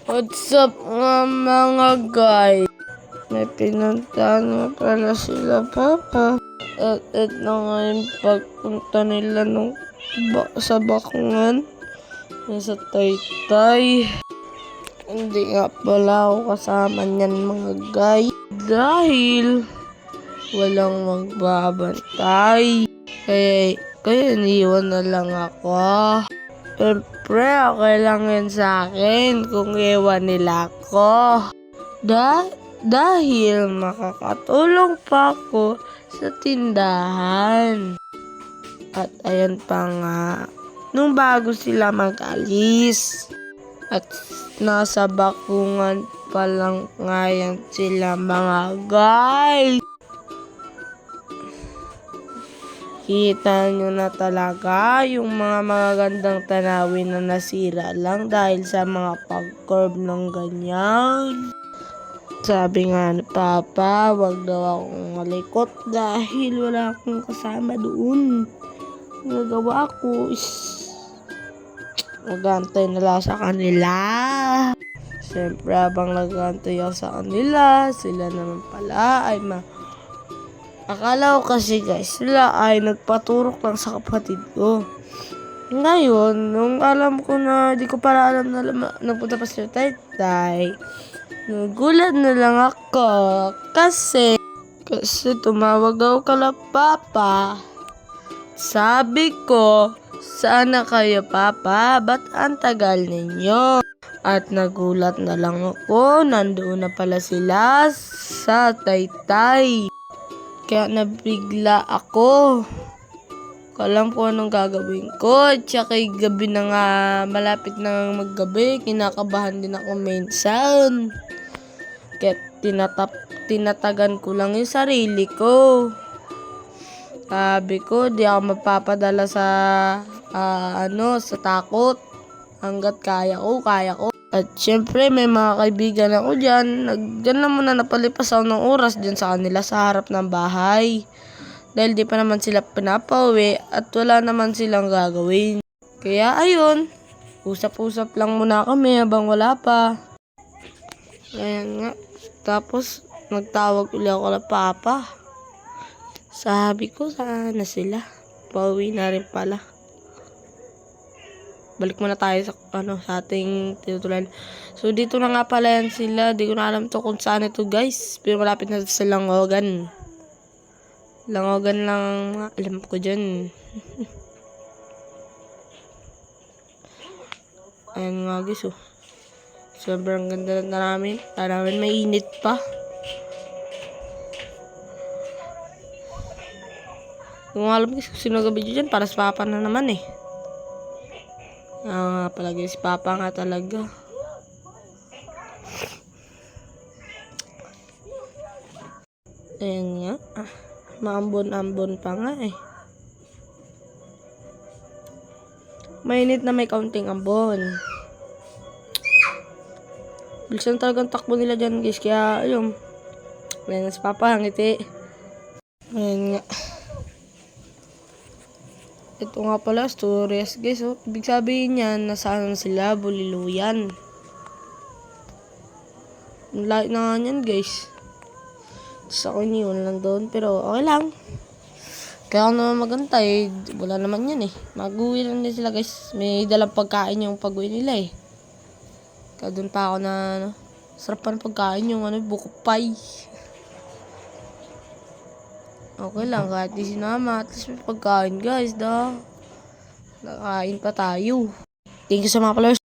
What's up mga guys? May pinuntahan nga pala sila papa. At ito nga yung pagpunta nila sa bakungan. Nasa Taytay. Hindi nga pala ako kasama niyan mga guys. Dahil walang magbabantay. Kaya iniwan na lang ako. Siyempre, okay lang yun sa akin kung iwan nila ako. Dahil makakatulong pa ako sa tindahan. At ayan pa nga, nung bago sila mag-alis. At nasa bakungan pa lang ngayon sila mga guys. Kita nyo na talaga yung mga magagandang tanawin na nasira lang dahil sa mga pag-curve ng ganyan. Sabi nga ni Papa, wag daw akong malikot dahil wala akong kasama doon. Nagawa ko is magantay na lang sa kanila. Siyempre habang nagantay ako sa kanila, sila naman pala ay akala ko kasi guys, sila ay nagpaturok lang sa kapatid ko. Ngayon, nung alam ko na, di ko para alam na napunta pa sila Taytay, nagulat na lang ako kasi tumawag ako kala Papa. Sabi ko, sana kayo Papa, ba't ang tagal ninyo? At nagulat na lang ako, nandoon na pala sila sa Taytay. Kaya nabigla ako. Alam ko anong gagawin ko. Tsaka gabi na nga, malapit na maggabi. Kinakabahan din ako minsan. Kaya tinatagan ko lang yung sarili ko. Sabi ko, di ako mapapadala sa sa takot. Hanggat kaya ko. At syempre, may mga kaibigan ako dyan. Dyan lang muna napalipas ako ng oras dyan sa kanila sa harap ng bahay. Dahil di pa naman sila pinapauwi at wala naman silang gagawin. Kaya ayun, usap-usap lang muna kami habang wala pa. Ayan nga. Tapos, nagtawag ulit ako na Papa. Sabi ko, saan na sila? Pauwi na rin pala. Balik muna tayo sa ating tinutulan. So, dito na nga pala yan sila. Di ko na alam to kung saan ito guys. Pero malapit na sa Langogan. Langogan lang alam ko dyan. Ayan nga guys oh. Sobrang ganda na namin. Namin mainit pa. Kung alam guys kung sino gabi dyan, para sa Papa na naman eh. Palagi si Papa nga talaga. Ayan nga. Maambon-ambon pa nga eh. Mainit na may kaunting ambon. Bilisan talagang takbo nila dyan guys. Kaya ayun. Ayan si Papa, ngiti. Ayan nga. Ito nga pala, stories guys. Oh. Ibig sabihin yan, nasaan sila, Buliluyan. Lahat na nga yan guys. Sa ako iniwan lang doon, pero okay lang. Kaya ako naman magantay, wala naman yan eh. Mag-uwi lang din sila guys. May dalang pagkain yung pag-uwi nila eh. Kaya doon pa ako na, sarap pa ng pagkain yung buko pie. Okay lang, kahit di sinama, at least may pagkain guys, Nakain pa tayo. Thank you sa mga followers.